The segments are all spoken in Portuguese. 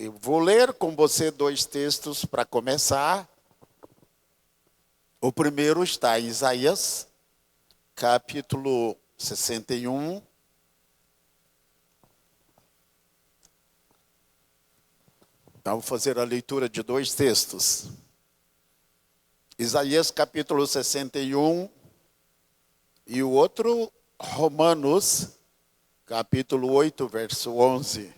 Eu vou ler com você dois textos para começar. O primeiro está em Isaías, capítulo 61. Então, vou fazer a leitura de dois textos. Isaías, capítulo 61, e o outro, Romanos, capítulo 8, verso 11.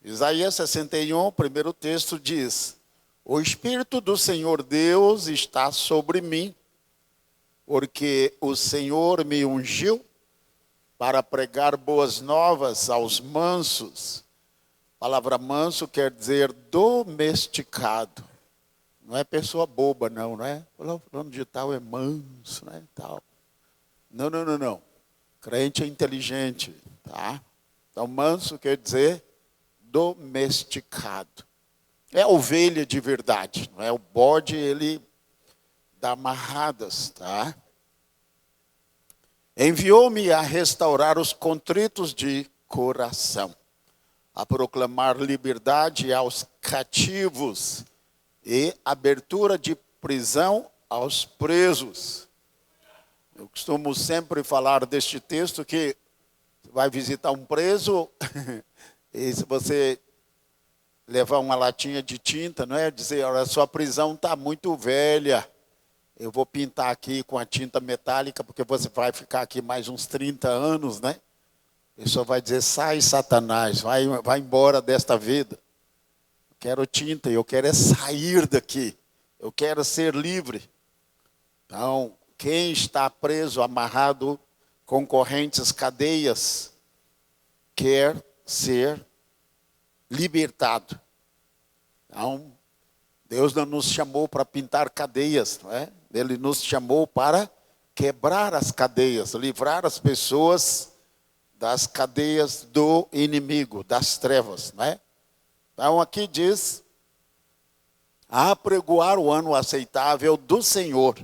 Isaías 61, o primeiro texto diz: O Espírito do Senhor Deus está sobre mim, porque o Senhor me ungiu para pregar boas novas aos mansos. A palavra manso quer dizer domesticado. Não é pessoa boba, não é? Fulano de tal é manso, né? Tal. Não. Crente é inteligente, tá? Então, manso quer dizer domesticado. É a ovelha de verdade, não é? O bode, ele dá amarradas, tá? Enviou-me a restaurar os contritos de coração, a proclamar liberdade aos cativos e abertura de prisão aos presos. Eu costumo sempre falar deste texto que você vai visitar um preso e se você levar uma latinha de tinta, não é? Dizer, olha, sua prisão está muito velha. Eu vou pintar aqui com a tinta metálica, porque você vai ficar aqui mais uns 30 anos, né? Ele só vai dizer, sai Satanás, vai embora desta vida. Eu quero tinta, eu quero é sair daqui. Eu quero ser livre. Então, quem está preso, amarrado, com correntes, cadeias, quer ser libertado. Então, Deus não nos chamou para pintar cadeias, não é? Ele nos chamou para quebrar as cadeias, livrar as pessoas das cadeias do inimigo, das trevas, não é? Então aqui diz, a apregoar o ano aceitável do Senhor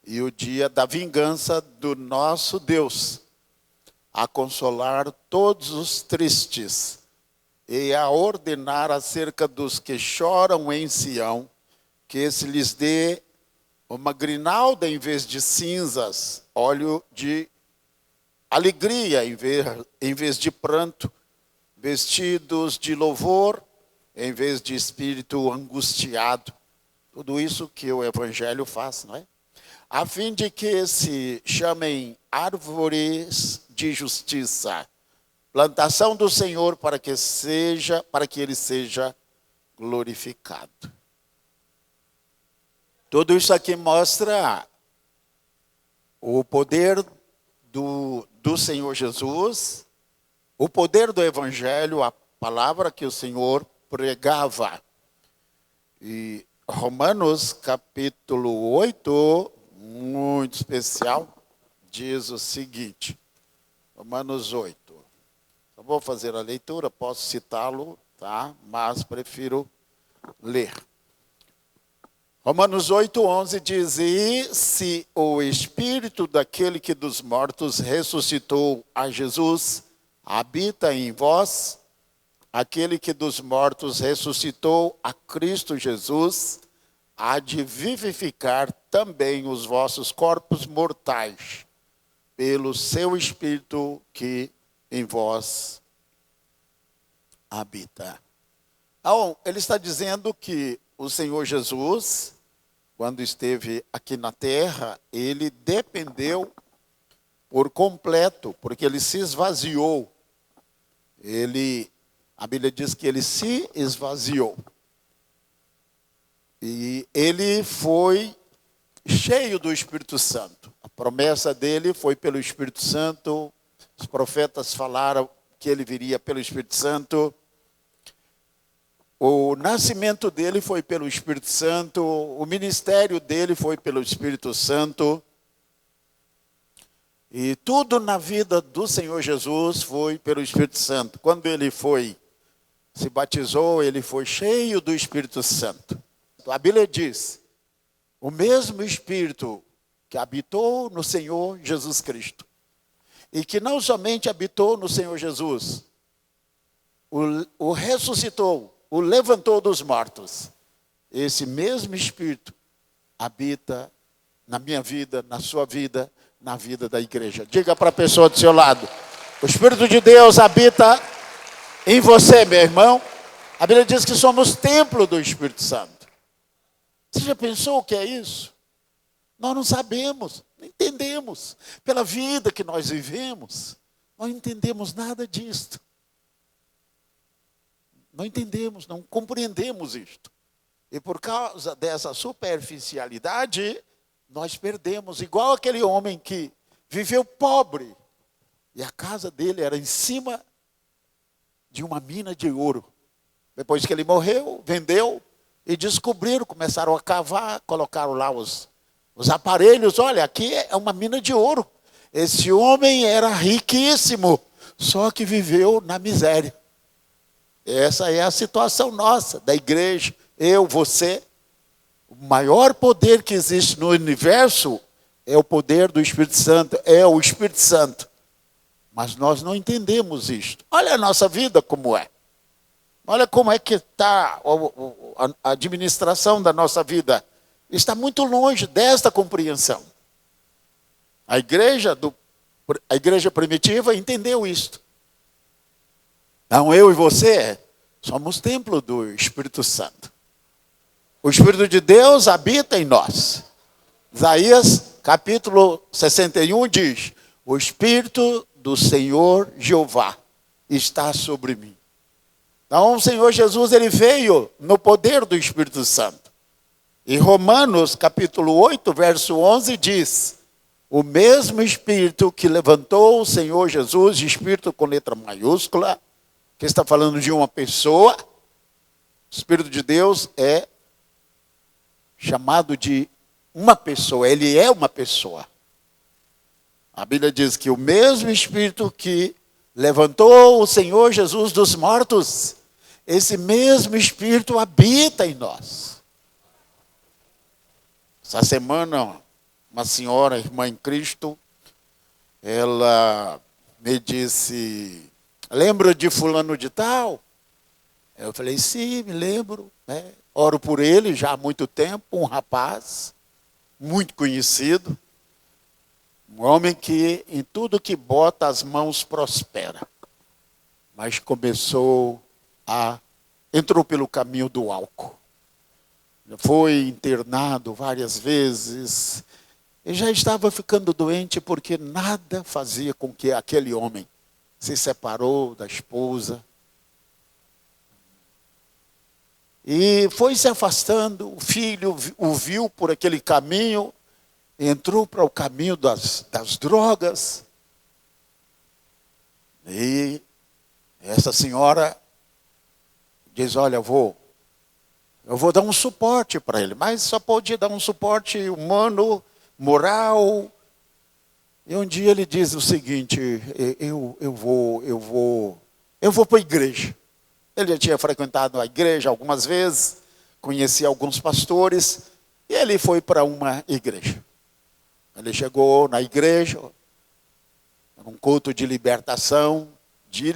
e o dia da vingança do nosso Deus, a consolar todos os tristes e a ordenar acerca dos que choram em Sião, que se lhes dê uma grinalda em vez de cinzas, óleo de alegria em vez de pranto, vestidos de louvor em vez de espírito angustiado. Tudo isso que o Evangelho faz, não é? A fim de que se chamem árvores de justiça, plantação do Senhor para que ele seja glorificado. Tudo isso aqui mostra o poder do Senhor Jesus, o poder do Evangelho, a palavra que o Senhor pregava. E Romanos capítulo 8, muito especial, diz o seguinte, Romanos 8. Eu vou fazer a leitura, posso citá-lo, tá? Mas prefiro ler. Romanos 8, 11 diz, e se o Espírito daquele que dos mortos ressuscitou a Jesus habita em vós, aquele que dos mortos ressuscitou a Cristo Jesus, há de vivificar também os vossos corpos mortais, pelo seu Espírito que em vós habita. Então, ele está dizendo que o Senhor Jesus, quando esteve aqui na terra, ele dependeu por completo, porque ele se esvaziou. A Bíblia diz que ele se esvaziou. E ele foi cheio do Espírito Santo. A promessa dele foi pelo Espírito Santo. Os profetas falaram que ele viria pelo Espírito Santo. O nascimento dele foi pelo Espírito Santo. O ministério dele foi pelo Espírito Santo. E tudo na vida do Senhor Jesus foi pelo Espírito Santo. Quando ele se batizou, ele foi cheio do Espírito Santo. A Bíblia diz, o mesmo Espírito que habitou no Senhor Jesus Cristo, e que não somente habitou no Senhor Jesus, o o ressuscitou, o levantou dos mortos, esse mesmo Espírito habita na minha vida, na sua vida, na vida da igreja. Diga para a pessoa do seu lado: o Espírito de Deus habita em você, meu irmão. A Bíblia diz que somos templo do Espírito Santo. Você já pensou o que é isso? Nós não sabemos, não entendemos. Pela vida que nós vivemos, não entendemos nada disto. Não entendemos, não compreendemos isto. E por causa dessa superficialidade, nós perdemos. Igual aquele homem que viveu pobre. E a casa dele era em cima de uma mina de ouro. Depois que ele morreu, vendeu e descobriram, começaram a cavar, colocaram lá os aparelhos. Olha, aqui é uma mina de ouro. Esse homem era riquíssimo, só que viveu na miséria. Essa é a situação nossa, da igreja, eu, você. O maior poder que existe no universo é o poder do Espírito Santo, é o Espírito Santo. Mas nós não entendemos isto. Olha a nossa vida como é. Olha como é que está a administração da nossa vida. Está muito longe desta compreensão. A igreja primitiva entendeu isto. Então eu e você somos templo do Espírito Santo. O Espírito de Deus habita em nós. Isaías capítulo 61 diz: o Espírito do Senhor Jeová está sobre mim. Então o Senhor Jesus, ele veio no poder do Espírito Santo. E Romanos capítulo 8, verso 11 diz: o mesmo Espírito que levantou o Senhor Jesus, Espírito com letra maiúscula, que está falando de uma pessoa. O Espírito de Deus é chamado de uma pessoa, ele é uma pessoa. A Bíblia diz que o mesmo Espírito que levantou o Senhor Jesus dos mortos, esse mesmo Espírito habita em nós. Essa semana, uma senhora, irmã em Cristo, ela me disse: lembra de fulano de tal? Eu falei: sim, me lembro, né? Oro por ele já há muito tempo, um rapaz muito conhecido, um homem que em tudo que bota as mãos prospera, mas entrou pelo caminho do álcool. Foi internado várias vezes e já estava ficando doente porque nada fazia com que aquele homem se separou da esposa. E foi se afastando, o filho o viu por aquele caminho, entrou para o caminho das drogas. E essa senhora diz: olha, eu vou dar um suporte para ele, mas só pode dar um suporte humano, moral. E um dia ele diz o seguinte: eu vou para a igreja. Ele já tinha frequentado a igreja algumas vezes, conhecia alguns pastores, e ele foi para uma igreja. Ele chegou na igreja, num culto de libertação de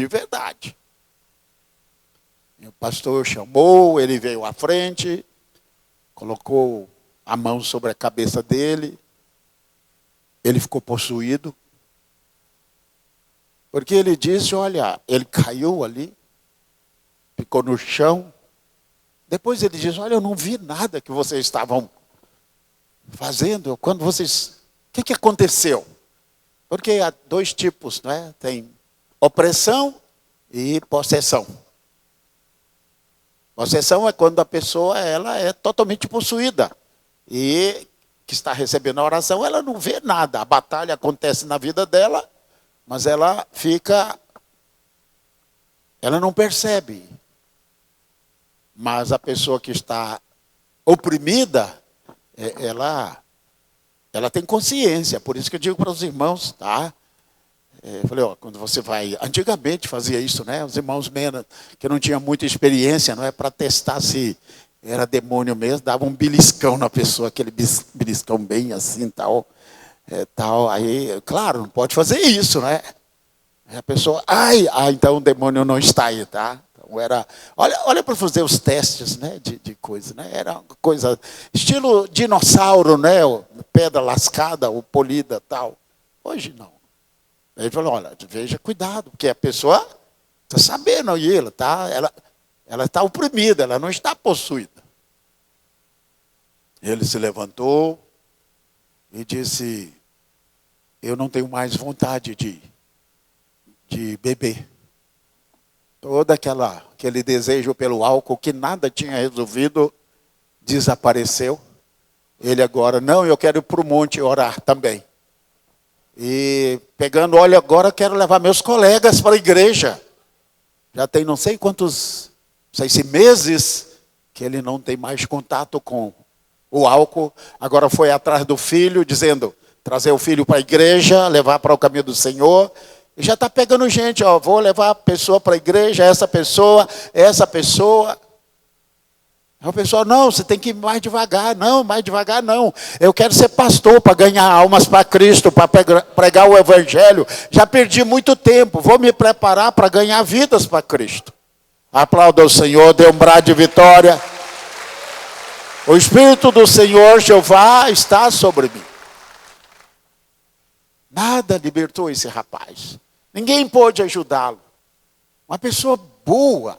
verdade. E o pastor chamou, ele veio à frente, colocou a mão sobre a cabeça dele, ele ficou possuído. Porque ele disse: olha, ele caiu ali, ficou no chão. Depois ele disse: olha, eu não vi nada que vocês estavam fazendo. Quando vocês... O que aconteceu? Porque há dois tipos, não é? Tem opressão e possessão. Possessão é quando a pessoa ela é totalmente possuída. E que está recebendo a oração, ela não vê nada. A batalha acontece na vida dela, mas ela não percebe. Mas a pessoa que está oprimida, ela tem consciência. Por isso que eu digo para os irmãos, tá? Eu falei, quando você vai... Antigamente fazia isso, né? Os irmãos menos, que não tinham muita experiência, não é? Para testar se era demônio mesmo, dava um beliscão na pessoa, aquele beliscão bem assim, tal. Aí, claro, não pode fazer isso, né? Aí a pessoa, então o demônio não está aí, tá? Então olha para fazer os testes, né, de coisa, né? Era uma coisa, estilo dinossauro, né? Pedra lascada ou polida tal. Hoje não. Ele falou, olha, veja, cuidado, porque a pessoa está sabendo aí, ela está oprimida, ela não está possuída. Ele se levantou e disse, eu não tenho mais vontade de beber. Todo aquele desejo pelo álcool que nada tinha resolvido, desapareceu. Ele agora, não, eu quero ir para o monte orar também. E pegando, olha, agora quero levar meus colegas para a igreja. Já tem não sei quantos, não sei se meses, que ele não tem mais contato com o álcool. Agora foi atrás do filho, dizendo, trazer o filho para a igreja, levar para o caminho do Senhor. E já está pegando gente, vou levar a pessoa para a igreja, essa pessoa. Aí o pessoal, não, você tem que ir mais devagar. Não, mais devagar não. Eu quero ser pastor para ganhar almas para Cristo, para pregar o evangelho. Já perdi muito tempo, vou me preparar para ganhar vidas para Cristo. Aplauda o Senhor, dê um brado de vitória. O Espírito do Senhor Jeová está sobre mim. Nada libertou esse rapaz. Ninguém pôde ajudá-lo. Uma pessoa boa.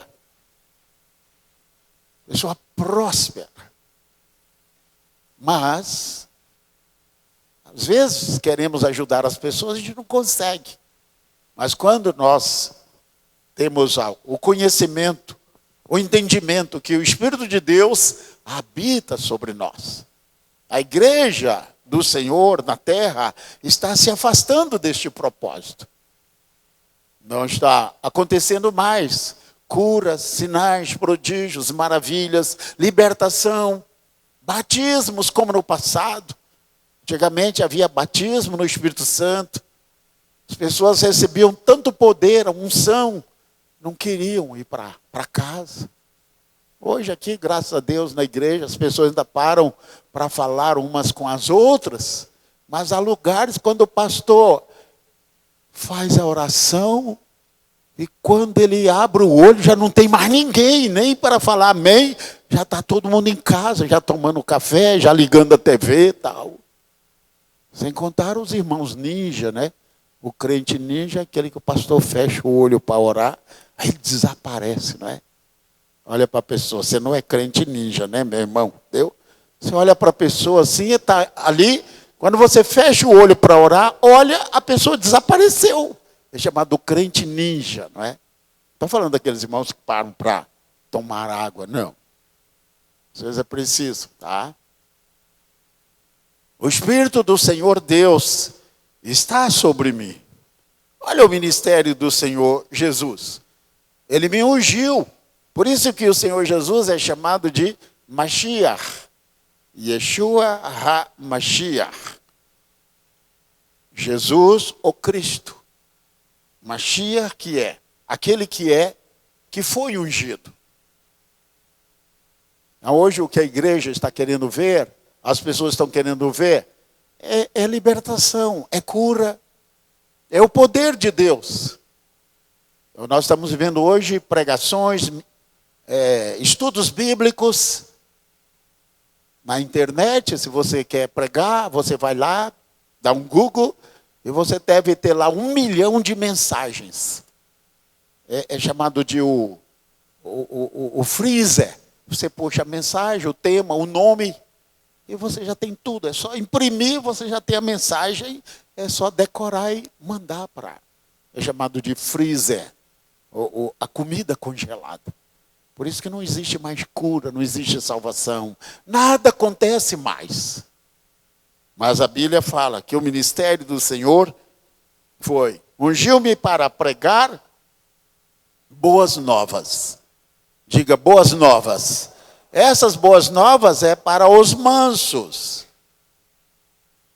Pessoa próspera. Mas, às vezes queremos ajudar as pessoas, a gente não consegue. Mas quando nós temos o conhecimento, o entendimento que o Espírito de Deus habita sobre nós. A igreja do Senhor na terra está se afastando deste propósito. Não está acontecendo mais curas, sinais, prodígios, maravilhas, libertação, batismos como no passado. Antigamente havia batismo no Espírito Santo. As pessoas recebiam tanto poder, a unção, não queriam ir para casa. Hoje aqui, graças a Deus, na igreja, as pessoas ainda param para falar umas com as outras, mas há lugares quando o pastor faz a oração, e quando ele abre o olho, já não tem mais ninguém, nem para falar amém, já está todo mundo em casa, já tomando café, já ligando a TV e tal. Sem contar os irmãos ninja, né? O crente ninja é aquele que o pastor fecha o olho para orar, aí ele desaparece, não é? Olha para a pessoa, você não é crente ninja, né, meu irmão? Entendeu? Você olha para a pessoa assim, está ali, quando você fecha o olho para orar, olha, a pessoa desapareceu. É chamado crente ninja, não é? Estou falando daqueles irmãos que param para tomar água, não. Às vezes é preciso, tá? O Espírito do Senhor Deus está sobre mim. Olha o ministério do Senhor Jesus. Ele me ungiu. Por isso que o Senhor Jesus é chamado de Mashiach. Yeshua HaMashiach. Jesus, o Cristo. Mashiach que é, aquele que foi ungido. Hoje o que a igreja está querendo ver, as pessoas estão querendo ver, é libertação, é cura, é o poder de Deus. Nós estamos vivendo hoje pregações, estudos bíblicos, na internet. Se você quer pregar, você vai lá, dá um Google, e você deve ter lá 1 milhão de mensagens. É chamado de o freezer. Você puxa a mensagem, o tema, o nome, e você já tem tudo. É só imprimir, você já tem a mensagem, é só decorar e mandar para. É chamado de freezer, a comida congelada. Por isso que não existe mais cura, não existe salvação. Nada acontece mais. Mas a Bíblia fala que o ministério do Senhor foi: ungiu-me para pregar boas novas. Diga, boas novas. Essas boas novas é para os mansos.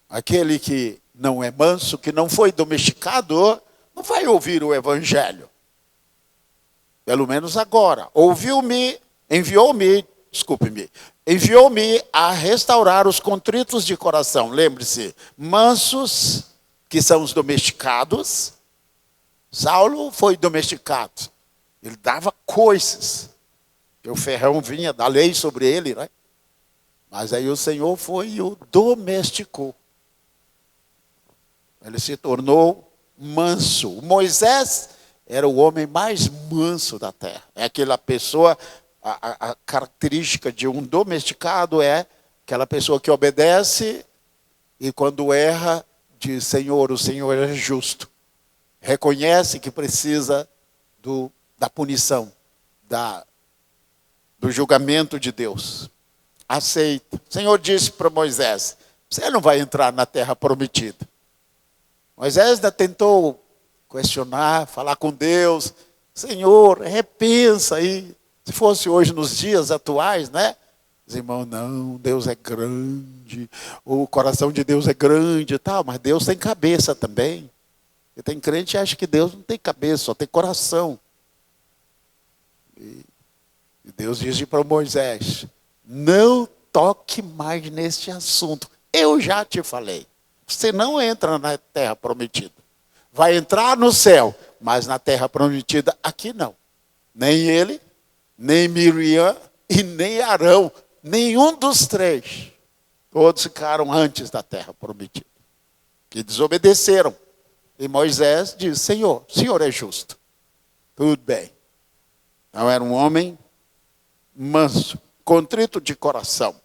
Aquele que não é manso, que não foi domesticado, não vai ouvir o evangelho. Pelo menos agora. Enviou-me a restaurar os contritos de coração. Lembre-se, mansos, que são os domesticados, Saulo foi domesticado. Ele dava coices. O ferrão vinha da lei sobre ele, né? Mas aí o Senhor foi e o domesticou. Ele se tornou manso. O Moisés era o homem mais manso da terra. É aquela pessoa, a característica de um domesticado é aquela pessoa que obedece e quando erra, diz: Senhor, o Senhor é justo. Reconhece que precisa da punição, do julgamento de Deus. Aceita. O Senhor disse para Moisés: você não vai entrar na terra prometida. Moisés ainda tentou questionar, falar com Deus: Senhor, repensa aí. Se fosse hoje nos dias atuais, né? Os irmãos, não, Deus é grande, o coração de Deus é grande e tal, mas Deus tem cabeça também. E tem crente que acha que Deus não tem cabeça, só tem coração. E Deus disse para Moisés: não toque mais neste assunto. Eu já te falei. Você não entra na terra prometida. Vai entrar no céu, mas na terra prometida aqui não. Nem ele, nem Miriam e nem Arão. Nenhum dos três. Todos ficaram antes da terra prometida. Que desobedeceram. E Moisés disse: Senhor, o Senhor é justo. Tudo bem. Então era um homem manso, contrito de coração.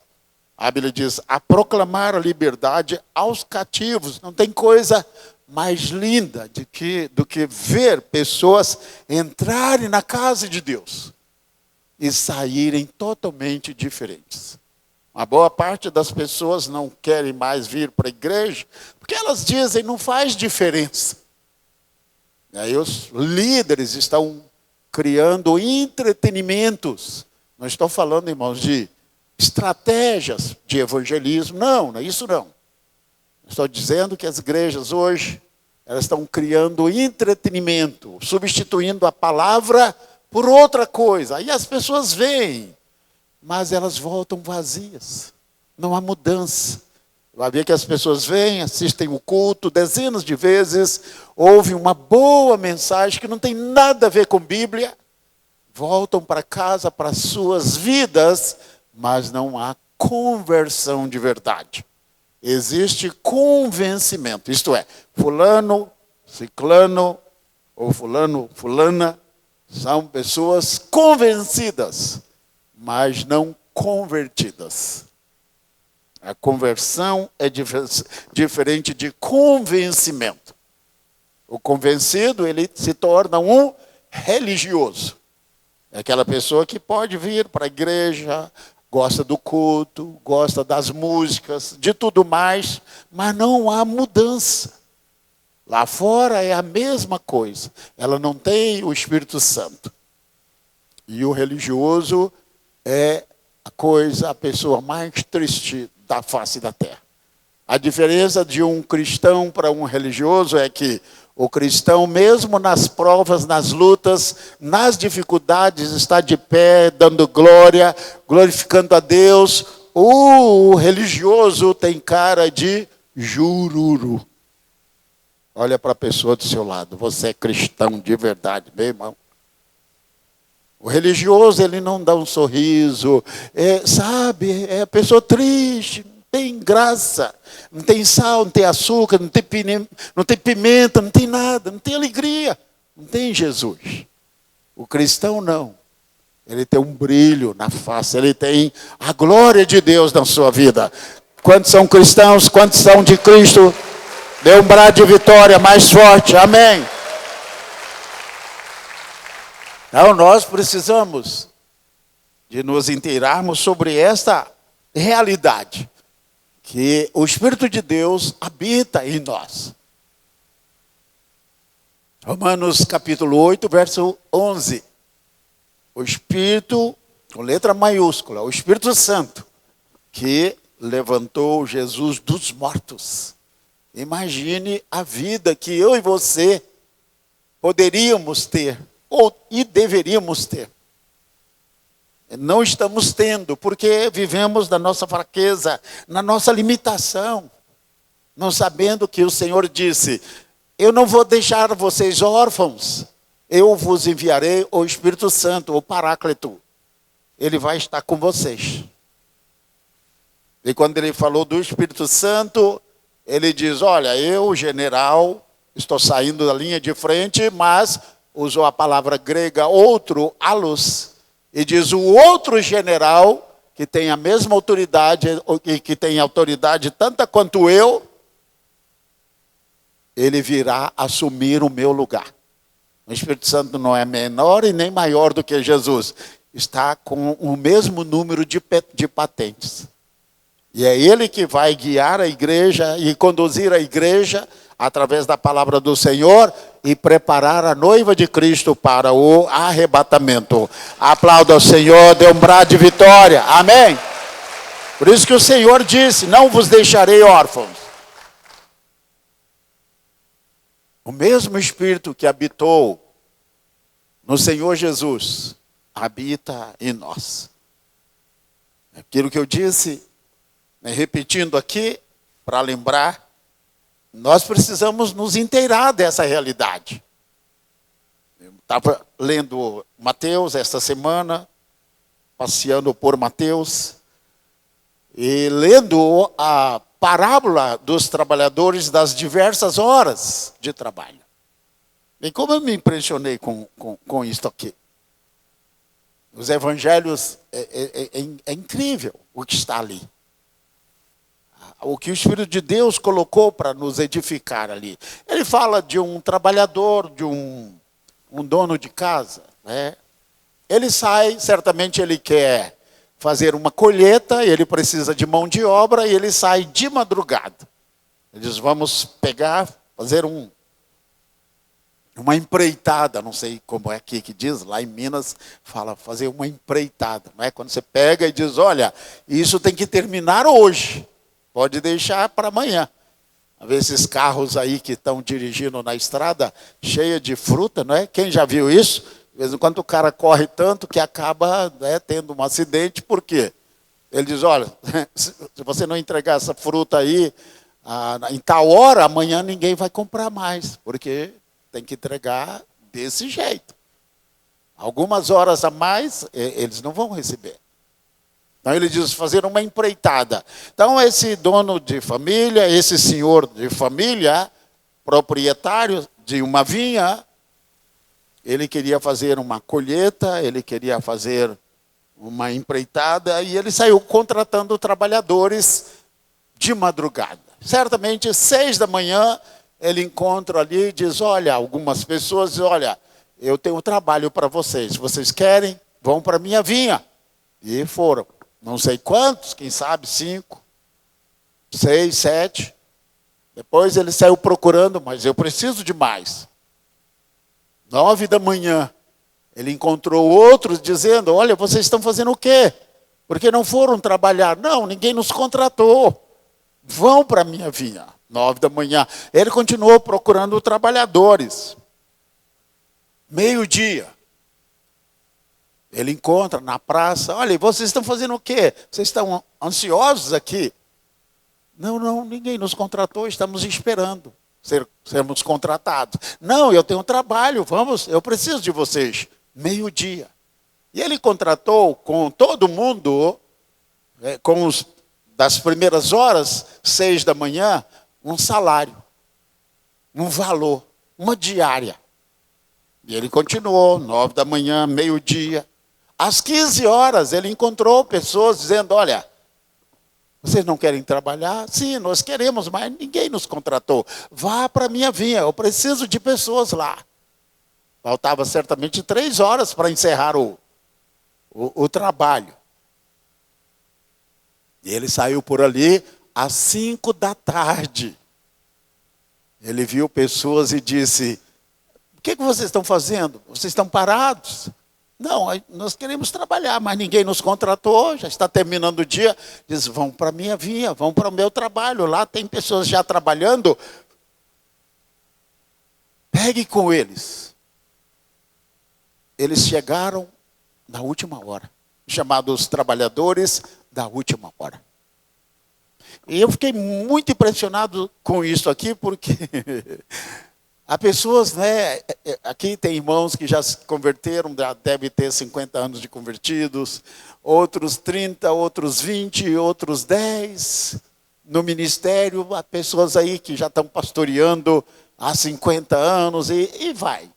A Bíblia diz: a proclamar a liberdade aos cativos. Não tem coisa mais linda do que ver pessoas entrarem na casa de Deus e saírem totalmente diferentes. Uma boa parte das pessoas não querem mais vir para a igreja porque elas dizem: não faz diferença. E aí os líderes estão criando entretenimentos. Não estou falando, irmãos, de estratégias de evangelismo. Não é isso não. Estou dizendo que as igrejas hoje, elas estão criando entretenimento, substituindo a palavra por outra coisa. Aí as pessoas vêm, mas elas voltam vazias. Não há mudança. Vai ver que as pessoas vêm, assistem o culto dezenas de vezes, ouvem uma boa mensagem que não tem nada a ver com Bíblia, voltam para casa, para suas vidas, mas não há conversão de verdade. Existe convencimento, isto é, fulano, ciclano, ou fulano, fulana, são pessoas convencidas, mas não convertidas. A conversão é diferente de convencimento. O convencido, ele se torna um religioso. É aquela pessoa que pode vir para a igreja, gosta do culto, gosta das músicas, de tudo mais, mas não há mudança. Lá fora é a mesma coisa. Ela não tem o Espírito Santo. E o religioso é a pessoa mais triste da face da terra. A diferença de um cristão para um religioso é que o cristão, mesmo nas provas, nas lutas, nas dificuldades, está de pé, dando glória, glorificando a Deus. O religioso tem cara de jururu. Olha para a pessoa do seu lado: você é cristão de verdade, meu irmão? O religioso, ele não dá um sorriso, é a pessoa triste, não tem graça, não tem sal, não tem açúcar, não tem pimenta, não tem nada, não tem alegria, não tem Jesus. O cristão não, ele tem um brilho na face, ele tem a glória de Deus na sua vida. Quantos são cristãos, quantos são de Cristo? Dê um brado de vitória mais forte, amém. Então nós precisamos de nos inteirarmos sobre esta realidade, que o Espírito de Deus habita em nós. Romanos capítulo 8, verso 11. O Espírito, com letra maiúscula, o Espírito Santo, que levantou Jesus dos mortos. Imagine a vida que eu e você poderíamos ter, e deveríamos ter. Não estamos tendo, porque vivemos na nossa fraqueza, na nossa limitação, não sabendo que o Senhor disse: eu não vou deixar vocês órfãos. Eu vos enviarei o Espírito Santo, o Paráclito. Ele vai estar com vocês. E quando ele falou do Espírito Santo, ele diz, olha, eu, general, estou saindo da linha de frente, mas usou a palavra grega outro, allos. E diz o outro general, que tem a mesma autoridade, e que tem autoridade tanta quanto eu, ele virá assumir o meu lugar. O Espírito Santo não é menor e nem maior do que Jesus. Está com o mesmo número de patentes. E é ele que vai guiar a igreja e conduzir a igreja através da palavra do Senhor e preparar a noiva de Cristo para o arrebatamento. Aplauda ao Senhor, dê um brado de vitória. Amém? Por isso que o Senhor disse, não vos deixarei órfãos. O mesmo Espírito que habitou no Senhor Jesus, habita em nós. Aquilo que eu disse, repetindo aqui, para lembrar, nós precisamos nos inteirar dessa realidade. Eu estava lendo Mateus esta semana, passeando por Mateus, e lendo a parábola dos trabalhadores das diversas horas de trabalho. E como eu me impressionei com isso aqui. Os evangelhos, é incrível o que está ali. O que o Espírito de Deus colocou para nos edificar ali. Ele fala de um trabalhador, de um dono de casa. Né? Ele sai, certamente ele quer fazer uma colheita, ele precisa de mão de obra, e ele sai de madrugada. Ele diz, vamos pegar, fazer uma empreitada, não sei como é aqui que diz, lá em Minas, fala fazer uma empreitada. Não é? Quando você pega e diz, olha, isso tem que terminar hoje. Pode deixar para amanhã. A ver esses carros aí que estão dirigindo na estrada, cheia de fruta, não é? Quem já viu isso? De vez em quando o cara corre tanto que acaba tendo um acidente. Por quê? Ele diz, olha, se você não entregar essa fruta aí em tal hora, amanhã ninguém vai comprar mais. Porque tem que entregar desse jeito. Algumas horas a mais, eles não vão receber. Então ele diz fazer uma empreitada. Então esse dono de família, esse senhor de família, proprietário de uma vinha, ele queria fazer uma colheita, ele queria fazer uma empreitada e ele saiu contratando trabalhadores de madrugada. Certamente 6 da manhã ele encontra ali e diz, olha, algumas pessoas dizem, olha, eu tenho trabalho para vocês. Vocês querem? Vão para a minha vinha. E foram. Não sei quantos, quem sabe 5, 6, 7. Depois ele saiu procurando, mas eu preciso de mais. 9 da manhã, ele encontrou outros dizendo, olha, vocês estão fazendo o quê? Porque não foram trabalhar? Não, ninguém nos contratou. Vão para a minha vinha. 9 da manhã. Ele continuou procurando trabalhadores. Meio-dia. Ele encontra na praça, olha, vocês estão fazendo o quê? Vocês estão ansiosos aqui? Não, ninguém nos contratou, estamos esperando sermos contratados. Não, eu tenho trabalho, vamos, eu preciso de vocês. Meio-dia. E ele contratou com todo mundo, com os das primeiras horas, 6 da manhã, um salário, um valor, uma diária. E ele continuou, 9 da manhã, meio-dia. Às 15 horas, ele encontrou pessoas dizendo, olha, vocês não querem trabalhar? Sim, nós queremos, mas ninguém nos contratou. Vá para a minha vinha, eu preciso de pessoas lá. Faltava certamente 3 horas para encerrar o trabalho. E ele saiu por ali às 5 da tarde. Ele viu pessoas e disse, o que vocês estão fazendo? Vocês estão parados? Não, nós queremos trabalhar, mas ninguém nos contratou, já está terminando o dia. Diz, vão para a minha vinha, vão para o meu trabalho. Lá tem pessoas já trabalhando. Pegue com eles. Eles chegaram na última hora, chamados trabalhadores da última hora. E eu fiquei muito impressionado com isso aqui, porque Há pessoas, né? Aqui tem irmãos que já se converteram, já deve ter 50 anos de convertidos, outros 30, outros 20, outros 10. No ministério, há pessoas aí que já estão pastoreando há 50 anos e vai.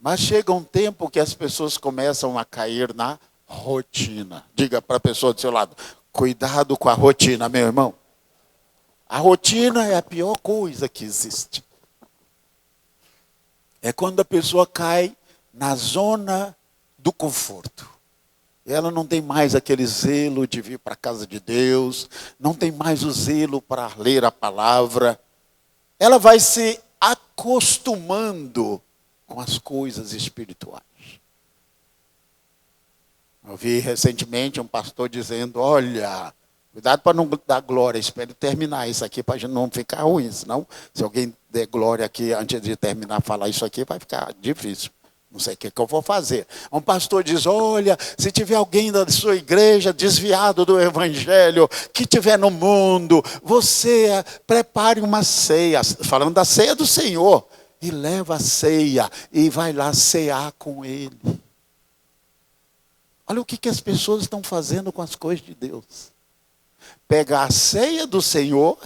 Mas chega um tempo que as pessoas começam a cair na rotina. Diga para a pessoa do seu lado, cuidado com a rotina, meu irmão. A rotina é a pior coisa que existe. É quando a pessoa cai na zona do conforto. Ela não tem mais aquele zelo de vir para a casa de Deus, não tem mais o zelo para ler a palavra. Ela vai se acostumando com as coisas espirituais. Eu vi recentemente um pastor dizendo, olha, cuidado para não dar glória, espero terminar isso aqui para a gente não ficar ruim, senão se alguém der glória aqui antes de terminar falar isso aqui, vai ficar difícil. Não sei o que eu vou fazer. Um pastor diz, olha, se tiver alguém da sua igreja desviado do evangelho, que tiver no mundo, você prepare uma ceia, falando da ceia do Senhor, e leva a ceia e vai lá cear com ele. Olha o que as pessoas estão fazendo com as coisas de Deus. Pegar a ceia do Senhor,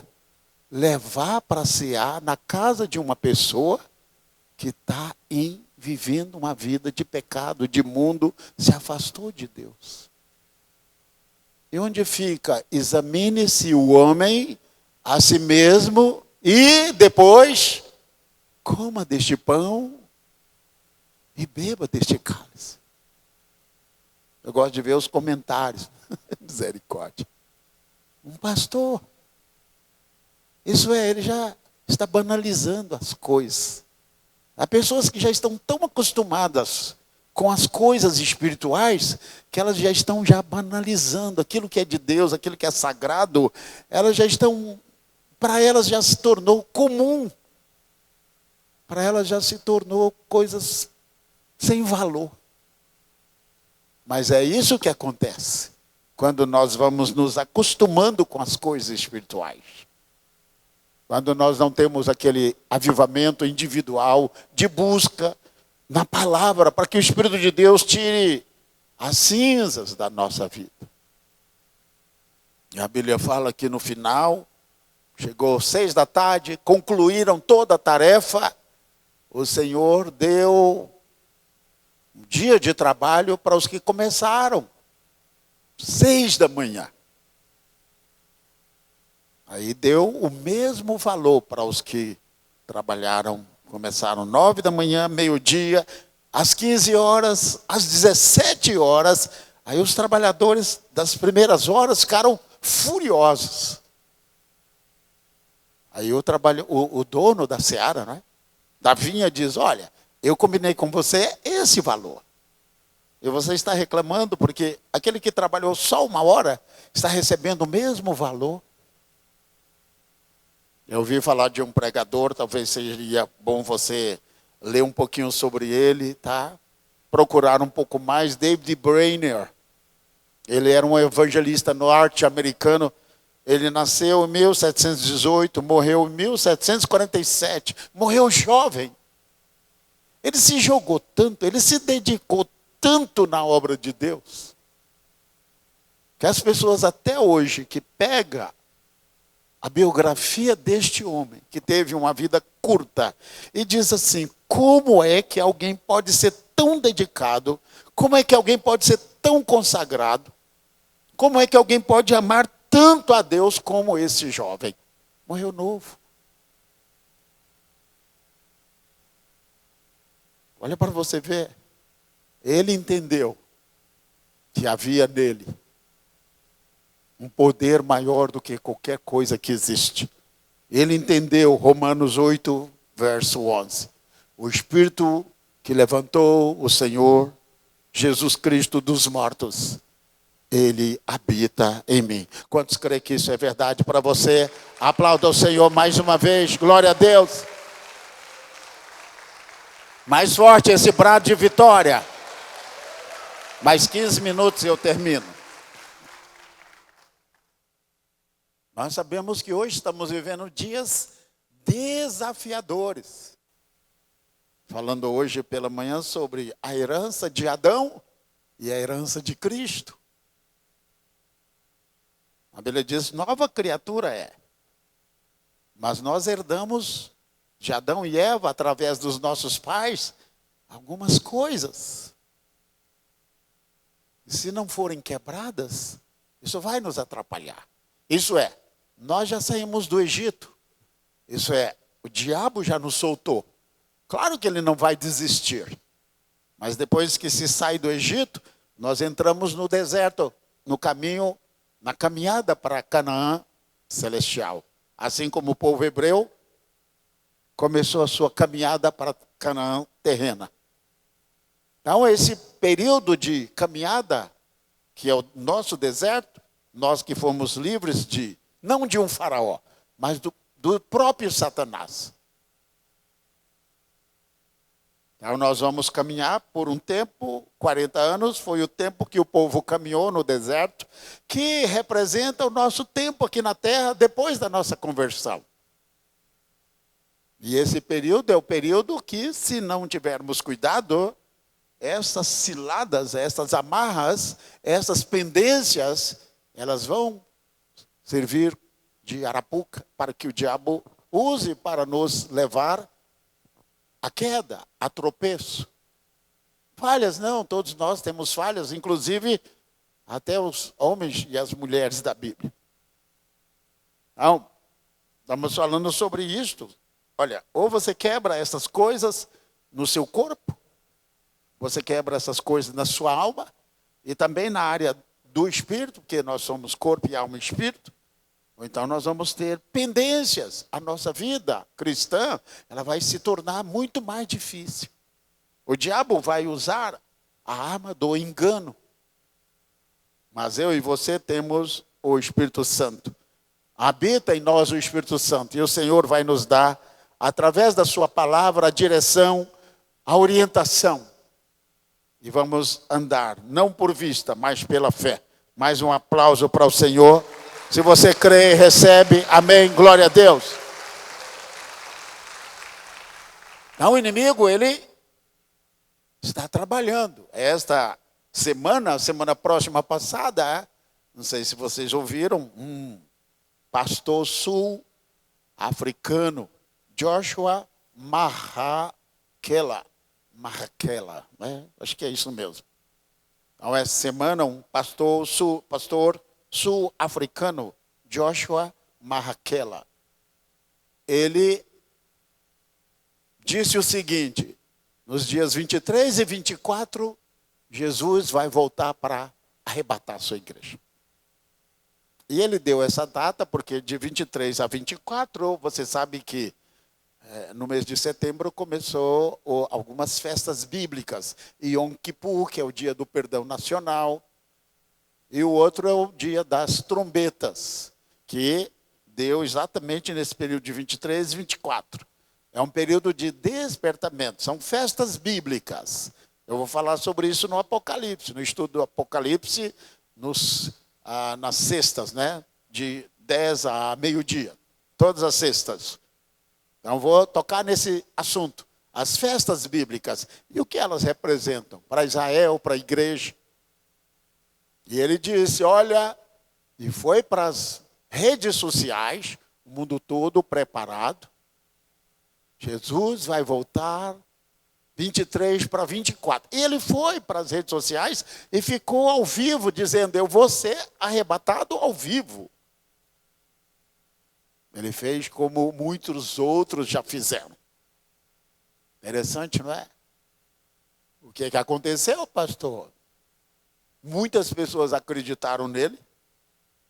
levar para cear na casa de uma pessoa que está vivendo uma vida de pecado, de mundo, se afastou de Deus. E onde fica? Examine-se o homem a si mesmo e depois coma deste pão e beba deste cálice. Eu gosto de ver os comentários. Misericórdia. Um pastor. Isso é, ele já está banalizando as coisas. Há pessoas que já estão tão acostumadas com as coisas espirituais que elas já estão banalizando aquilo que é de Deus, aquilo que é sagrado. Elas já estão, para elas já se tornou comum. Para elas já se tornou coisas sem valor. Mas é isso que acontece quando nós vamos nos acostumando com as coisas espirituais. Quando nós não temos aquele avivamento individual de busca na palavra, para que o Espírito de Deus tire as cinzas da nossa vida. E a Bíblia fala que no final, chegou 18h, concluíram toda a tarefa, o Senhor deu um dia de trabalho para os que começaram, 6h. Aí deu o mesmo valor para os que trabalharam, começaram 9h, meio-dia, às 15h, às 17h. Aí os trabalhadores das primeiras horas ficaram furiosos. Aí o dono da seara, né, da vinha, diz, olha, eu combinei com você esse valor. E você está reclamando porque aquele que trabalhou só 1 hora está recebendo o mesmo valor. Eu ouvi falar de um pregador, talvez seria bom você ler um pouquinho sobre ele, tá? Procurar um pouco mais, David Brainerd. Ele era um evangelista norte-americano. Ele nasceu em 1718, morreu em 1747. Morreu jovem. Ele se jogou tanto, ele se dedicou tanto na obra de Deus, que as pessoas até hoje que pegam a biografia deste homem, que teve uma vida curta, e diz assim, como é que alguém pode ser tão dedicado, como é que alguém pode ser tão consagrado, como é que alguém pode amar tanto a Deus como esse jovem? Morreu novo. Olha para você ver. Ele entendeu que havia nele um poder maior do que qualquer coisa que existe. Ele entendeu Romanos 8, verso 11. O Espírito que levantou o Senhor Jesus Cristo dos mortos, Ele habita em mim. Quantos creem que isso é verdade para você? Aplauda o Senhor mais uma vez. Glória a Deus. Mais forte esse brado de vitória. Mais 15 minutos e eu termino. Nós sabemos que hoje estamos vivendo dias desafiadores. Falando hoje pela manhã sobre a herança de Adão e a herança de Cristo. A Bíblia diz, nova criatura é. Mas nós herdamos de Adão e Eva, através dos nossos pais, algumas coisas. E se não forem quebradas, isso vai nos atrapalhar. Isso é, nós já saímos do Egito. Isso é, o diabo já nos soltou. Claro que ele não vai desistir. Mas depois que se sai do Egito, nós entramos no deserto, no caminho, na caminhada para Canaã celestial. Assim como o povo hebreu começou a sua caminhada para Canaã terrena. Então, esse período de caminhada, que é o nosso deserto, nós que fomos livres de, não de um faraó, mas do próprio Satanás. Então, nós vamos caminhar por um tempo, 40 anos, foi o tempo que o povo caminhou no deserto, que representa o nosso tempo aqui na terra, depois da nossa conversão. E esse período é o período que, se não tivermos cuidado, essas ciladas, essas amarras, essas pendências, elas vão servir de arapuca para que o diabo use para nos levar à queda, a tropeço. Falhas não, todos nós temos falhas, inclusive até os homens e as mulheres da Bíblia. Então, estamos falando sobre isto. Olha, ou você quebra essas coisas no seu corpo, você quebra essas coisas na sua alma, e também na área do espírito, porque nós somos corpo e alma e espírito, ou então nós vamos ter pendências. A nossa vida cristã, ela vai se tornar muito mais difícil. O diabo vai usar a arma do engano. Mas eu e você temos o Espírito Santo. Habita em nós o Espírito Santo. E o Senhor vai nos dar, através da sua palavra, a direção, a orientação. E vamos andar, não por vista, mas pela fé. Mais um aplauso para o Senhor. Se você crê, recebe. Amém. Glória a Deus. Então, o inimigo, ele está trabalhando. Esta semana, semana próxima passada, não sei se vocês ouviram, um pastor sul-africano, Joshua Mahakela, né? Acho que é isso mesmo. Então, essa semana, um pastor sul-africano, Joshua Mahakela, ele disse o seguinte: nos dias 23 e 24, Jesus vai voltar para arrebatar a sua igreja. E ele deu essa data porque de 23 a 24, você sabe que no mês de setembro começou algumas festas bíblicas. Yom Kippur, que é o dia do perdão nacional. E o outro é o dia das trombetas, que deu exatamente nesse período de 23 e 24. É um período de despertamento, são festas bíblicas. Eu vou falar sobre isso no Apocalipse, no estudo do Apocalipse, nas sextas, né? De 10 a meio-dia, todas as sextas. Então vou tocar nesse assunto, as festas bíblicas, e o que elas representam para Israel, para a igreja. E ele disse, olha, e foi para as redes sociais, o mundo todo preparado. Jesus vai voltar 23 para 24. E ele foi para as redes sociais e ficou ao vivo, dizendo, eu vou ser arrebatado ao vivo. Ele fez como muitos outros já fizeram. Interessante, não é? O que aconteceu, pastor? Muitas pessoas acreditaram nele.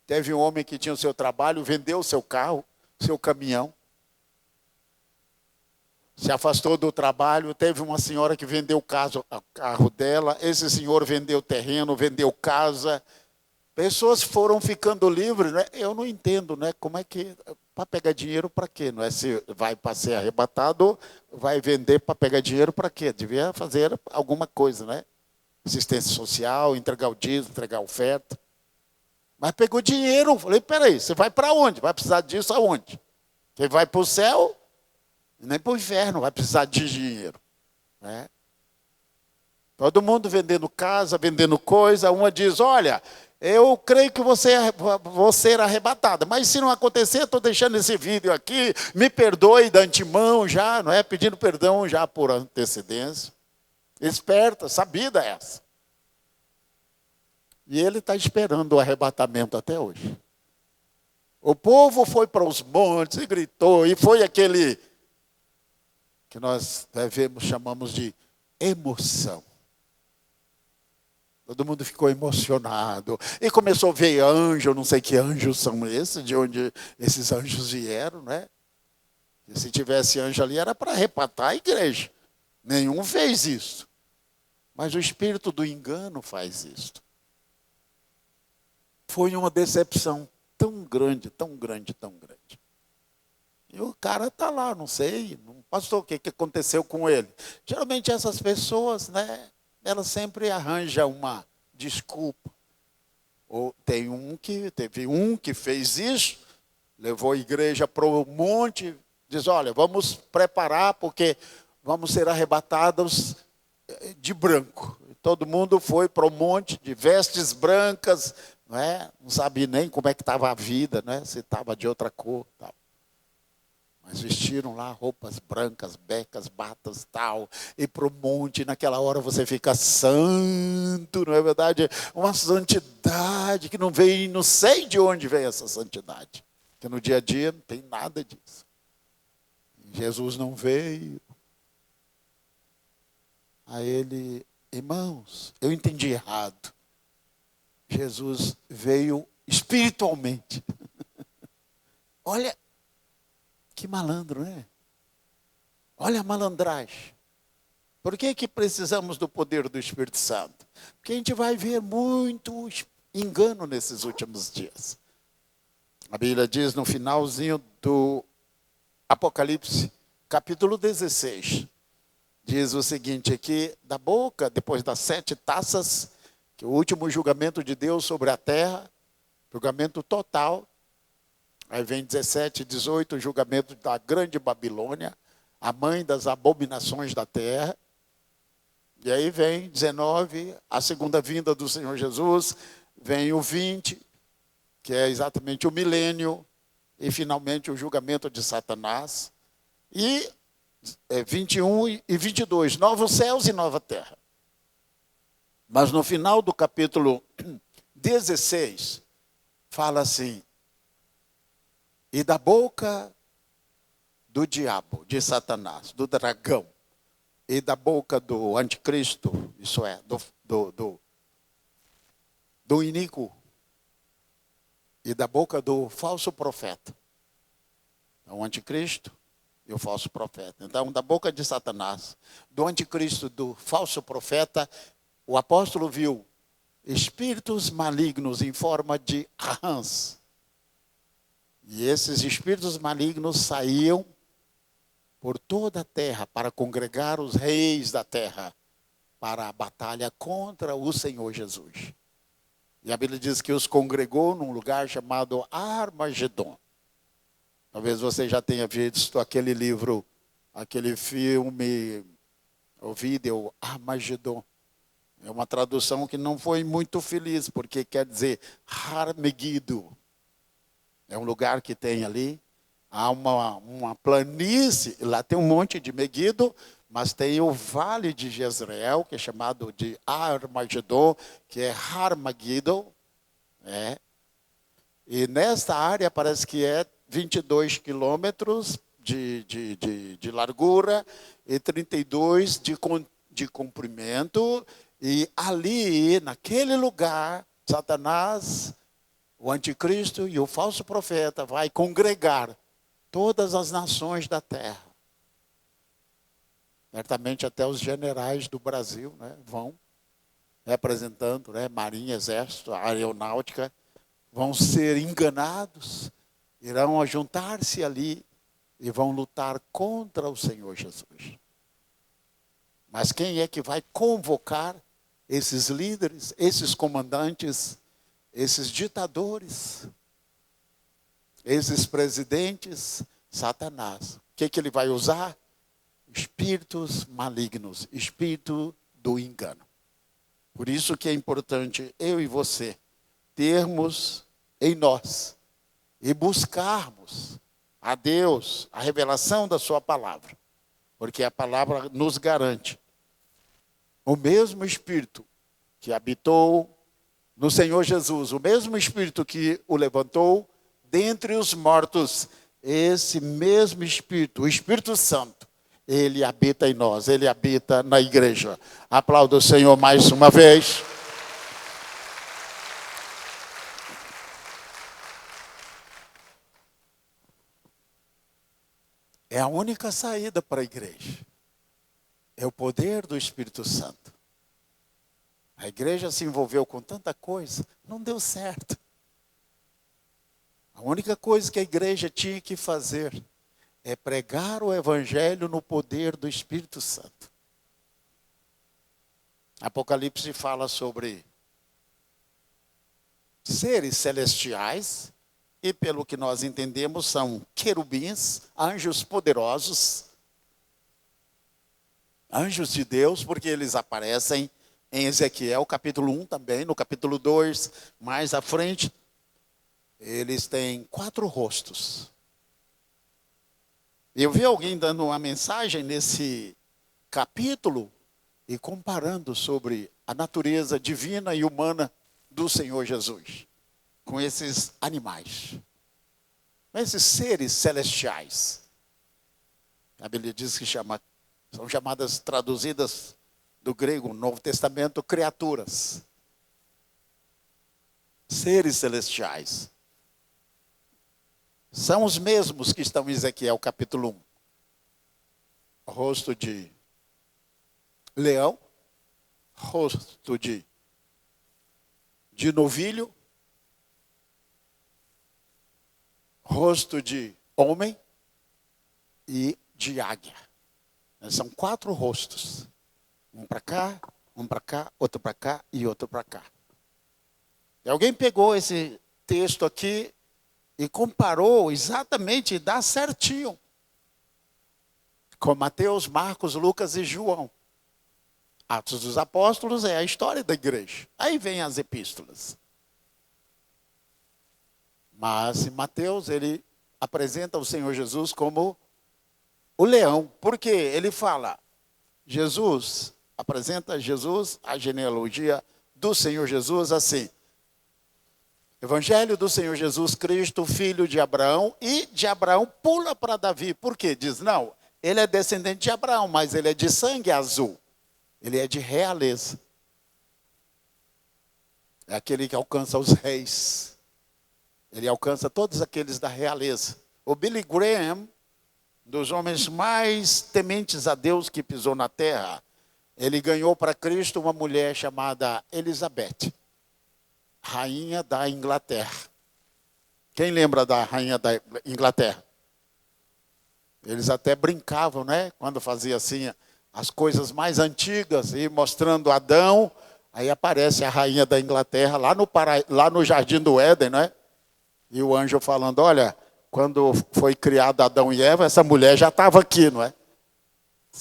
Teve um homem que tinha o seu trabalho, vendeu o seu carro, seu caminhão. Se afastou do trabalho. Teve uma senhora que vendeu o carro dela. Esse senhor vendeu terreno, vendeu casa. Pessoas foram ficando livres, né? Eu não entendo, né? Como é que... Para pegar dinheiro para quê? Não é se vai para ser arrebatado, vai vender para pegar dinheiro para quê? Devia fazer alguma coisa, né? Assistência social, entregar o dízimo, entregar a oferta. Mas pegou dinheiro. Falei, peraí, você vai para onde? Vai precisar disso aonde? Você vai para o céu Nem para o inferno vai precisar de dinheiro. Né? Todo mundo vendendo casa, vendendo coisa. Uma diz, olha, eu creio que você vou ser arrebatada. Mas se não acontecer, estou deixando esse vídeo aqui. Me perdoe de antemão já, não é? Pedindo perdão já por antecedência. Esperta, sabida essa. E ele está esperando o arrebatamento até hoje. O povo foi para os montes e gritou. E foi aquele que nós chamamos de emoção. Todo mundo ficou emocionado. E começou a ver anjo, eu não sei que anjos são esses, de onde esses anjos vieram, né? E se tivesse anjo ali, era para arrebatar a igreja. Nenhum fez isso. Mas o espírito do engano faz isso. Foi uma decepção tão grande, tão grande, tão grande. E o cara está lá, não sei, pastor, o que aconteceu com ele? Geralmente essas pessoas, né? Ela sempre arranja uma desculpa. Ou teve um que fez isso, levou a igreja para o monte, diz, olha, vamos preparar porque vamos ser arrebatados de branco. Todo mundo foi para o monte de vestes brancas, não sabia nem como é que estava a vida, se estava de outra cor, tal. Mas vestiram lá roupas brancas, becas, batas, tal, e para o monte, naquela hora você fica santo, não é verdade? Uma santidade que não vem, não sei de onde vem essa santidade. Porque no dia a dia não tem nada disso. Jesus não veio. Aí ele, irmãos, eu entendi errado. Jesus veio espiritualmente. Olha, que malandro, né? Olha a malandragem. Por que precisamos do poder do Espírito Santo? Porque a gente vai ver muito engano nesses últimos dias. A Bíblia diz no finalzinho do Apocalipse, capítulo 16, diz o seguinte aqui, da boca, depois das 7 taças, que é o último julgamento de Deus sobre a terra, julgamento total. Aí vem 17, 18, o julgamento da grande Babilônia, a mãe das abominações da terra. E aí vem 19, a segunda vinda do Senhor Jesus. Vem o 20, que é exatamente o milênio. E finalmente o julgamento de Satanás. E 21 e 22, novos céus e nova terra. Mas no final do capítulo 16, fala assim, e da boca do diabo, de Satanás, do dragão, e da boca do anticristo, isso é, do iníquo, e da boca do falso profeta. Então, o anticristo e o falso profeta. Então, da boca de Satanás, do anticristo, do falso profeta, o apóstolo viu espíritos malignos em forma de rãs. E esses espíritos malignos saíam por toda a terra para congregar os reis da terra para a batalha contra o Senhor Jesus. E a Bíblia diz que os congregou num lugar chamado Armagedon. Talvez você já tenha visto aquele livro, aquele filme, o vídeo Armagedon. É uma tradução que não foi muito feliz, porque quer dizer Armegido. É um lugar que tem ali, há uma planície, lá tem um monte de Megido, mas tem o vale de Jezreel, que é chamado de Armagedon, que é Armageddon. E nesta área parece que é 22 quilômetros de largura e 32 de comprimento. E ali, naquele lugar, Satanás, o anticristo e o falso profeta vai congregar todas as nações da terra. Certamente até os generais do Brasil, vão representando, Marinha, Exército, Aeronáutica, vão ser enganados, irão juntar-se ali e vão lutar contra o Senhor Jesus. Mas quem é que vai convocar esses líderes, esses comandantes, esses ditadores, esses presidentes? Satanás. que ele vai usar? Espíritos malignos, espírito do engano. Por isso que é importante eu e você termos em nós e buscarmos a Deus, a revelação da sua palavra. Porque a palavra nos garante o mesmo Espírito que habitou no Senhor Jesus, o mesmo Espírito que o levantou dentre os mortos, esse mesmo Espírito, o Espírito Santo, ele habita em nós, ele habita na igreja. Aplauda o Senhor mais uma vez. É a única saída para a igreja. É o poder do Espírito Santo. A igreja se envolveu com tanta coisa, não deu certo. A única coisa que a igreja tinha que fazer é pregar o evangelho no poder do Espírito Santo. Apocalipse fala sobre seres celestiais, e pelo que nós entendemos são querubins, anjos poderosos, anjos de Deus, porque eles aparecem em Ezequiel, capítulo 1 também, no capítulo 2, mais à frente, eles têm 4 rostos. Eu vi alguém dando uma mensagem nesse capítulo e comparando sobre a natureza divina e humana do Senhor Jesus com esses animais, esses seres celestiais. A Bíblia diz que são chamadas, traduzidas do grego, no Novo Testamento, criaturas. Seres celestiais. São os mesmos que estão em Ezequiel capítulo 1. Rosto de leão, rosto de novilho, rosto de homem e de águia. São 4 rostos. Um para cá, outro para cá e outro para cá. E alguém pegou esse texto aqui e comparou exatamente, dá certinho, com Mateus, Marcos, Lucas e João. Atos dos Apóstolos é a história da igreja. Aí vem as epístolas. Mas em Mateus ele apresenta o Senhor Jesus como o leão. Por quê? Ele fala, apresenta Jesus, a genealogia do Senhor Jesus assim. Evangelho do Senhor Jesus Cristo, filho de Abraão, e de Abraão pula para Davi. Por quê? Diz, não, ele é descendente de Abraão, mas ele é de sangue azul. Ele é de realeza. É aquele que alcança os reis. Ele alcança todos aqueles da realeza. O Billy Graham, dos homens mais tementes a Deus que pisou na terra, ele ganhou para Cristo uma mulher chamada Elizabeth, rainha da Inglaterra. Quem lembra da rainha da Inglaterra? Eles até brincavam, né? Quando fazia assim as coisas mais antigas e mostrando Adão, aí aparece a rainha da Inglaterra lá no Jardim do Éden, né? E o anjo falando, olha, quando foi criado Adão e Eva, essa mulher já estava aqui, não é?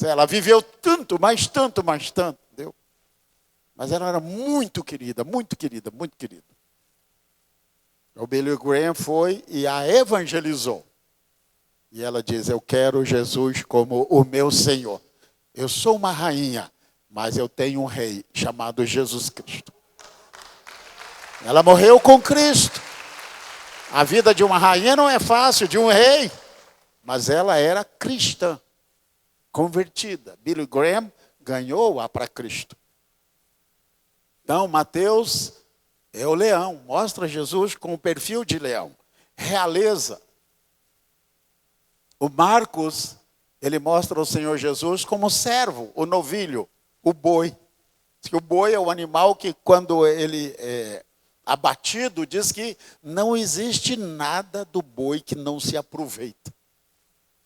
Ela viveu tanto, mais tanto, mais tanto, entendeu? Mas ela era muito querida, muito querida, muito querida. O Billy Graham foi e a evangelizou. E ela diz, eu quero Jesus como o meu Senhor. Eu sou uma rainha, mas eu tenho um rei chamado Jesus Cristo. Ela morreu com Cristo. A vida de uma rainha não é fácil, de um rei. Mas ela era cristã, convertida. Billy Graham ganhou-a para Cristo. Então, Mateus é o leão. Mostra Jesus com o perfil de leão. Realeza. O Marcos, ele mostra o Senhor Jesus como servo, o novilho, o boi. O boi é o animal que, quando ele é abatido, diz que não existe nada do boi que não se aproveita.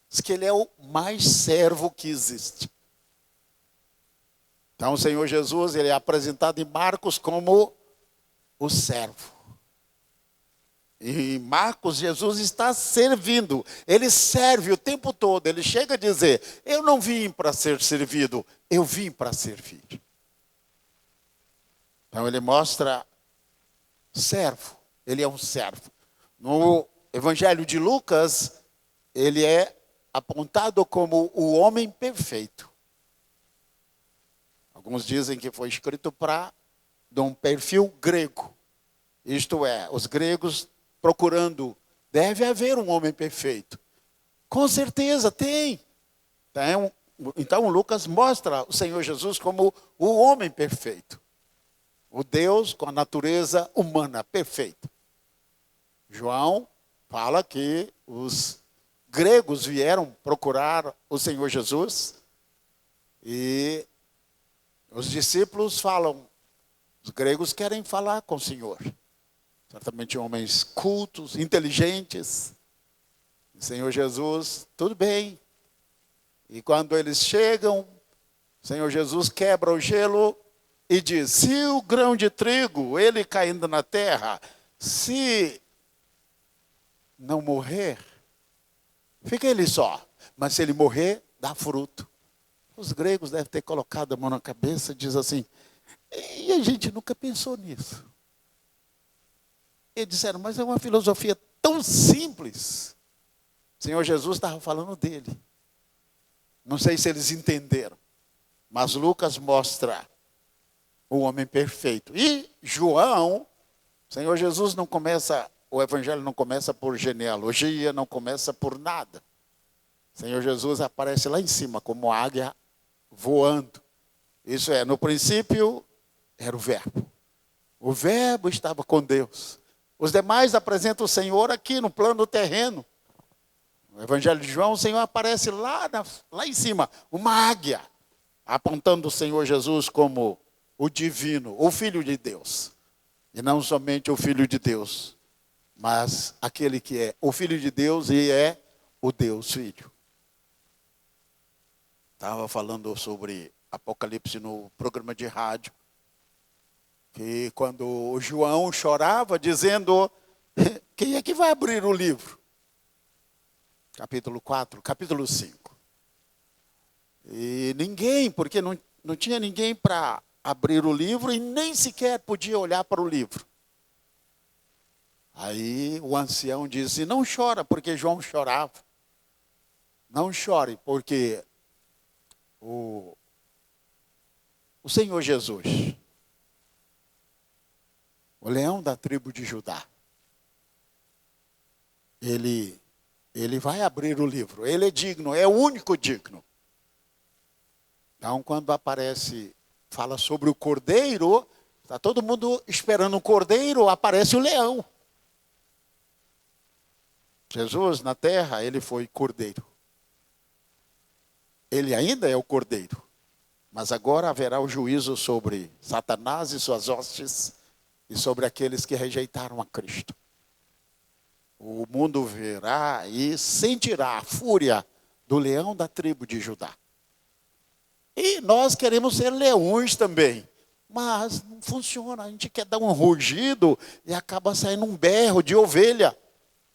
Diz que ele é o mais servo que existe. Então, o Senhor Jesus, ele é apresentado em Marcos como o servo. Em Marcos, Jesus está servindo. Ele serve o tempo todo. Ele chega a dizer: eu não vim para ser servido, eu vim para servir. Então ele mostra servo. Ele é um servo. No Evangelho de Lucas, ele é apontado como o homem perfeito. Alguns dizem que foi escrito para de um perfil grego. Isto é, os gregos procurando, deve haver um homem perfeito. Com certeza tem. Então Lucas mostra o Senhor Jesus como o homem perfeito. O Deus com a natureza humana perfeita. João fala que os gregos vieram procurar o Senhor Jesus e os discípulos falam, os gregos querem falar com o Senhor. Certamente homens cultos, inteligentes. O Senhor Jesus, tudo bem. E quando eles chegam, o Senhor Jesus quebra o gelo e diz: se o grão de trigo, ele caindo na terra, se não morrer, fica ele só. Mas se ele morrer, dá fruto. Os gregos devem ter colocado a mão na cabeça e diz assim: e a gente nunca pensou nisso. Eles disseram: mas é uma filosofia tão simples. O Senhor Jesus estava falando dele. Não sei se eles entenderam. Mas Lucas mostra o homem perfeito. E João, o Senhor Jesus não começa, o evangelho não começa por genealogia, não começa por nada. O Senhor Jesus aparece lá em cima como águia voando. Isso é, no princípio era o verbo. O verbo estava com Deus. Os demais apresentam o Senhor aqui no plano terreno. No Evangelho de João, o Senhor aparece lá em cima, uma águia, apontando o Senhor Jesus como o divino, o Filho de Deus. E não somente o Filho de Deus, mas aquele que é o Filho de Deus e é o Deus Filho. Estava falando sobre Apocalipse no programa de rádio. Que quando o João chorava, dizendo: quem é que vai abrir o livro? Capítulo 4, capítulo 5. E ninguém, porque não tinha ninguém para abrir o livro e nem sequer podia olhar para o livro. Aí o ancião disse: não chora, porque João chorava. Não chore, porque o Senhor Jesus, o leão da tribo de Judá, ele vai abrir o livro. Ele é digno, é o único digno. Então, quando aparece, fala sobre o cordeiro, está todo mundo esperando o cordeiro, aparece o leão. Jesus, na terra, ele foi cordeiro. Ele ainda é o cordeiro. Mas agora haverá o juízo sobre Satanás e suas hostes, e sobre aqueles que rejeitaram a Cristo. O mundo verá e sentirá a fúria do leão da tribo de Judá. E nós queremos ser leões também. Mas não funciona. A gente quer dar um rugido e acaba saindo um berro de ovelha.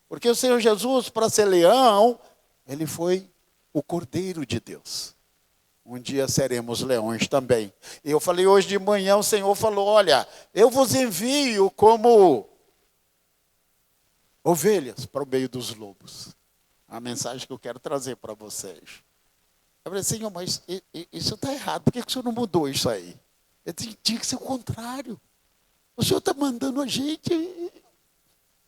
Porque o Senhor Jesus, para ser leão, ele foi o Cordeiro de Deus. Um dia seremos leões também. E eu falei hoje de manhã, o Senhor falou: olha, eu vos envio como ovelhas para o meio dos lobos. A mensagem que eu quero trazer para vocês. Eu falei: Senhor, mas isso está errado. Por que o Senhor não mudou isso aí? Tinha que ser o contrário. O Senhor está mandando a gente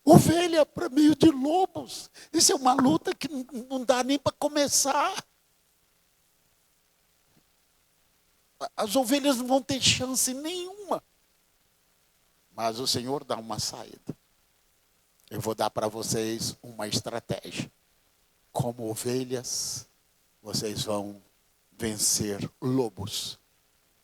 ovelha para meio de lobos. Isso é uma luta que não dá nem para começar. As ovelhas não vão ter chance nenhuma. Mas o Senhor dá uma saída. Eu vou dar para vocês uma estratégia. Como ovelhas, vocês vão vencer lobos.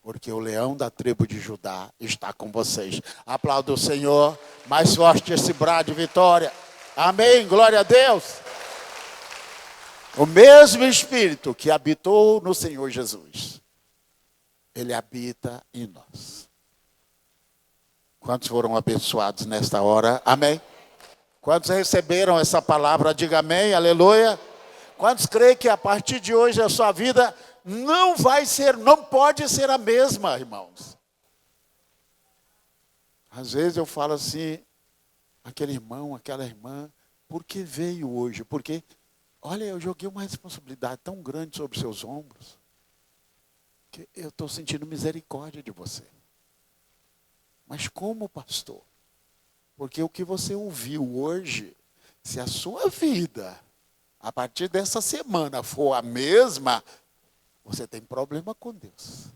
Porque o leão da tribo de Judá está com vocês. Aplauda o Senhor. Mais forte esse brado de vitória. Amém. Glória a Deus. O mesmo Espírito que habitou no Senhor Jesus, ele habita em nós. Quantos foram abençoados nesta hora? Amém? Quantos receberam essa palavra? Diga amém, aleluia. Quantos creem que a partir de hoje a sua vida não pode ser a mesma, irmãos? Às vezes eu falo assim, aquele irmão, aquela irmã, por que veio hoje? Porque, olha, eu joguei uma responsabilidade tão grande sobre seus ombros, que eu estou sentindo misericórdia de você. Mas como, pastor? Porque o que você ouviu hoje, se a sua vida, a partir dessa semana, for a mesma, você tem problema com Deus.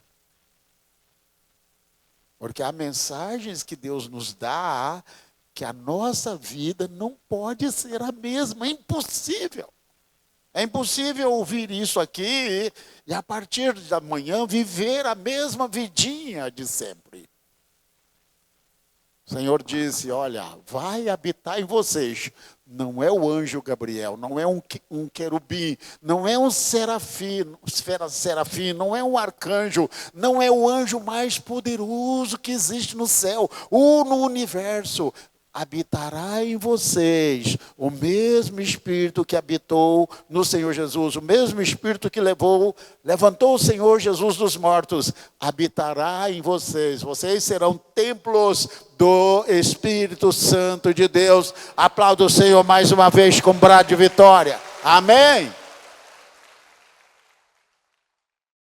Porque há mensagens que Deus nos dá, que a nossa vida não pode ser a mesma, é impossível. É impossível ouvir isso aqui e a partir da manhã viver a mesma vidinha de sempre. O Senhor disse, olha, vai habitar em vocês. Não é o anjo Gabriel, não é um querubim, não é um serafim, não é um arcanjo, não é o anjo mais poderoso que existe no céu ou no universo. Habitará em vocês o mesmo Espírito que habitou no Senhor Jesus, o mesmo Espírito que levantou o Senhor Jesus dos mortos, habitará em vocês. Vocês serão templos do Espírito Santo de Deus. Aplauda o Senhor mais uma vez com brado de vitória. Amém.